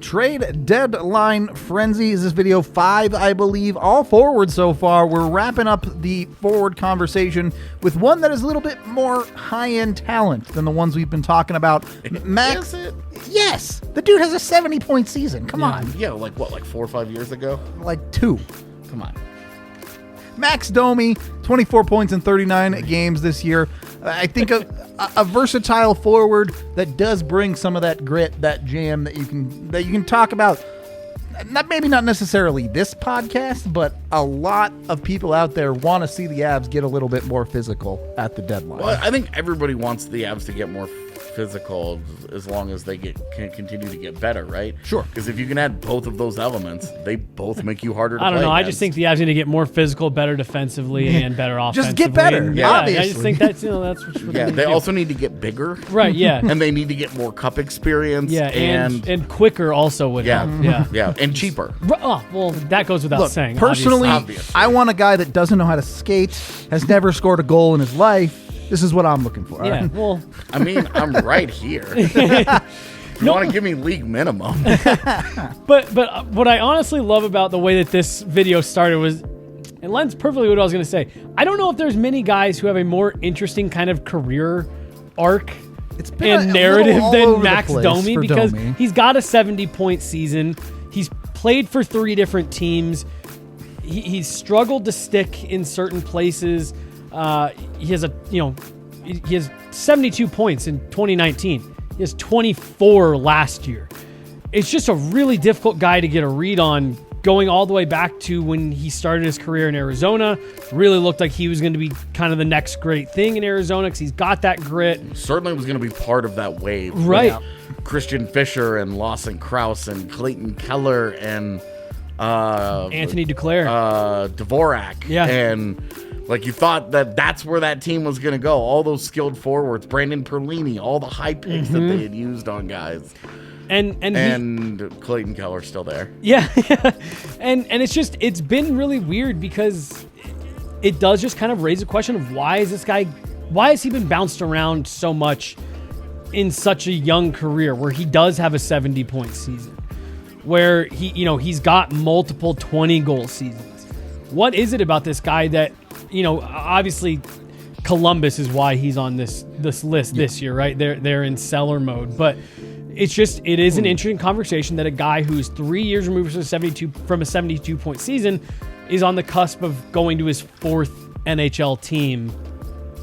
Trade deadline frenzy. Is this video 5, I believe? All forward so far. We're wrapping up the forward conversation with one that is a little bit more high-end talent than the ones we've been talking about. Max, Is it? yes, the dude has a 70-point season. Come on, Yeah, like 4 or 5 years ago? like 2. Come on. Max Domi, 24 points in 39 games this year. I think a versatile forward that does bring some of that grit, that jam that you can talk about. Maybe not necessarily this podcast, but a lot of people out there want to see the Avs get a little bit more physical at the deadline. Well, I think everybody wants the Avs to get more physical as long as they can continue to get better, right? Sure. Because if you can add both of those elements, they both make you harder to I don't play know. I against. just think the Avs need to get more physical, better defensively, and better offensively. Just get better, And, yeah, I obviously. just think that's that's what Yeah, they they do. also need to get bigger. Right. Yeah. And they need to get more cup experience. Yeah, and quicker also would yeah, help. Yeah. yeah, and cheaper. Oh, well, that goes without Look, saying. personally, Obviously. I want a guy that doesn't know how to skate, has never scored a goal in his life. This is what I'm looking for. all yeah. right? Well, I mean, I'm right here. You want to give me league minimum? but what I honestly love about the way that this video started was, it lends perfectly what I was going to say. I don't know if there's many guys who have a more interesting kind of career arc It's been and a narrative little all than over the Max place Domi, for because Domi. he's got a 70-point season. He's played for 3 different teams. He's struggled to stick in certain places. He has he has 72 points in 2019. He has 24 last year. It's just a really difficult guy to get a read on, going all the way back to when he started his career in Arizona. Really looked like he was going to be kind of the next great thing in Arizona because he's got that grit. Certainly was going to be part of that wave. with Right. Christian Fischer and Lawson Krause and Clayton Keller and Anthony Duclair. Dvorak. Yeah. And like you thought that's where that team was going to go. All those skilled forwards, Brandon Perlini, all the high picks that they had used on guys. and Clayton Keller's still there. Yeah. and it's been really weird because it does just kind of raise a question of why has he been bounced around so much in such a young career where he does have a 70-point season, where he's got multiple 20-goal seasons. What is it about this guy that, obviously Columbus is why he's on this list this year, right? They're in seller mode, but it is an interesting conversation that a guy who's 3 years removed from a 72-point season is on the cusp of going to his 4th NHL team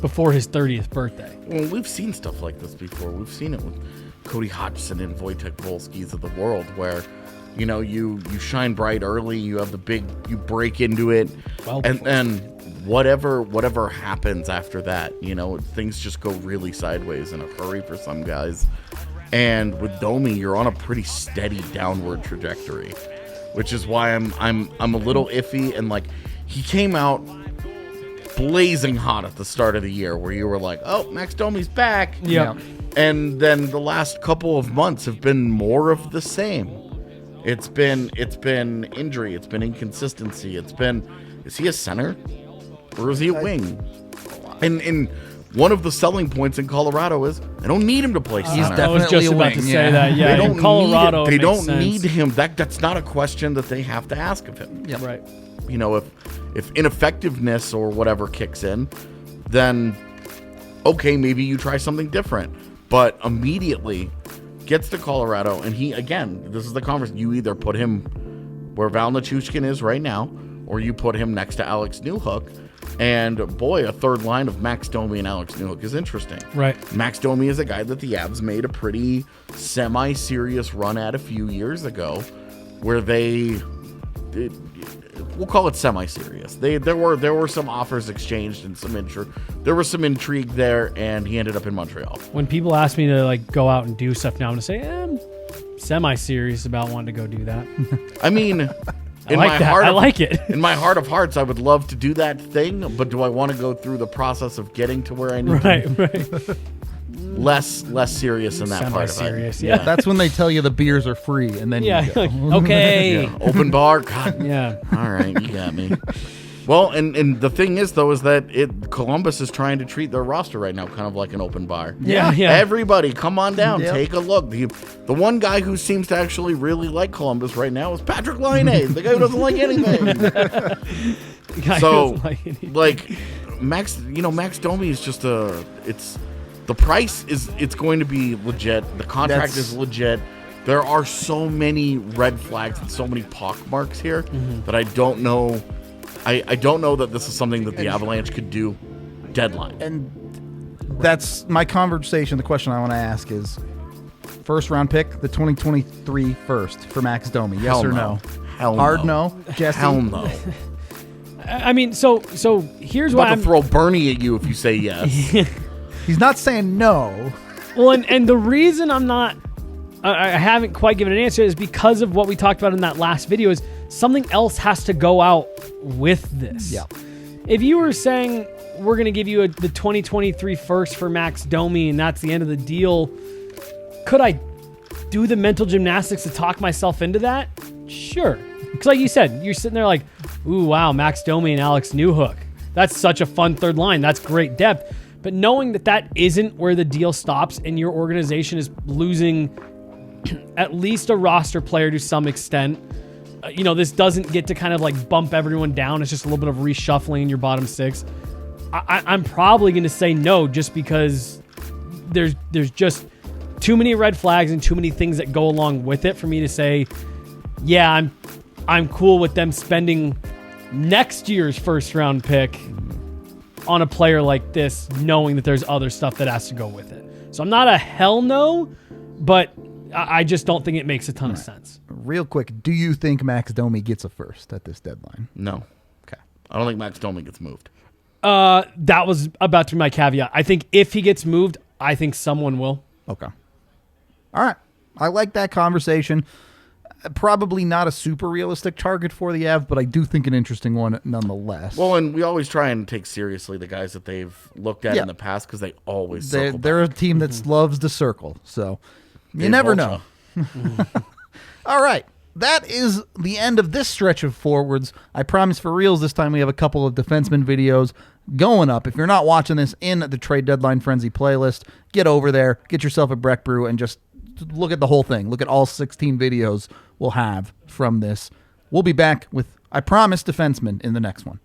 before his 30th birthday. Well, we've seen stuff like this before. We've seen it with Cody Hodgson and Wojtek Wolskis of the world, where you shine bright early, you have you break into it, and then whatever happens after that, things just go really sideways in a hurry for some guys. And with Domi, you're on a pretty steady downward trajectory, which is why I'm a little iffy. And like, he came out blazing hot at the start of the year, where you were like, "Oh, Max Domi's back." Yeah. And then the last couple of months have been more of the same. It's been injury, it's been inconsistency, is he a center or is he a wing? And one of the selling points in Colorado is they don't need him to play center. He's I was definitely just a about to wing, say yeah. that. Yeah, They in don't Colorado, need it. They it don't makes sense. need him. That's not a question that they have to ask of him. Yep. Right. If ineffectiveness or whatever kicks in, then okay, maybe you try something different. But immediately gets to Colorado, and this is the conversation. You either put him where Val Nichushkin is right now, or you put him next to Alex Newhook. And boy, a third line of Max Domi and Alex Newhook is interesting. Right. Max Domi is a guy that the Avs made a pretty semi-serious run at a few years ago, where we'll call it semi-serious. There were some offers exchanged and there was some intrigue there, and he ended up in Montreal. When people ask me to go out and do stuff now, I'm going to say, I'm semi-serious about wanting to go do that. I mean, I like it. In my heart of hearts, I would love to do that thing, but do I want to go through the process of getting to where I need to? Right. Less serious in that part of it. Semi-serious, yeah. That's when they tell you the beers are free, and then Yeah. you go. Okay. Yeah, open bar. God. Yeah. All right, you got me. Well, and the thing is, though, is that Columbus is trying to treat their roster right now kind of like an open bar. Yeah. Everybody, come on down. Yep. Take a look. The one guy who seems to actually really like Columbus right now is Patrick Laine, the guy who doesn't like anything. So, like, Max Domi is just the price it's going to be legit. The contract is legit. There are so many red flags and so many pockmarks here that I don't know. I don't know that this is something that the Avalanche could do deadline. And that's my conversation. The question I want to ask is, first round pick, the 2023 first for Max Domi. Yes Hell or no. no? Hell Hard no. no. Jesse? Hell no. I mean, so here's I'm why about to throw Bernie at you if you say yes. He's not saying no. Well, and the reason I'm not, I haven't quite given an answer is because of what we talked about in that last video is something else has to go out with this. Yeah. If you were saying we're going to give you the 2023 first for Max Domi and that's the end of the deal, could I do the mental gymnastics to talk myself into that? Sure. Because like you said, you're sitting there like, ooh, wow, Max Domi and Alex Newhook. That's such a fun third line. That's great depth. But knowing that isn't where the deal stops and your organization is losing at least a roster player to some extent, this doesn't get to kind of like bump everyone down. It's just a little bit of reshuffling in your bottom six. I'm probably going to say no just because there's just too many red flags and too many things that go along with it for me to say, yeah, I'm cool with them spending next year's first round pick on a player like this, knowing that there's other stuff that has to go with it. So I'm not a hell no, but I just don't think it makes a ton of sense. Real quick, do you think Max Domi gets a first at this deadline? No. Okay. I don't think Max Domi gets moved. That was about to be my caveat. I think if he gets moved, I think someone will. Okay. All right. I like that conversation. Probably not a super realistic target for the Av, but I do think an interesting one nonetheless. Well, and we always try and take seriously the guys that they've looked at in the past because they always circle they're a team that loves to circle, so you never know. All right. That is the end of this stretch of forwards. I promise for reals this time we have a couple of defenseman videos going up. If you're not watching this in the Trade Deadline Frenzy playlist, get over there, get yourself a Breck Brew, and just look at the whole thing. Look at all 16 videos we'll have from this. We'll be back with, I promise, defensemen in the next one.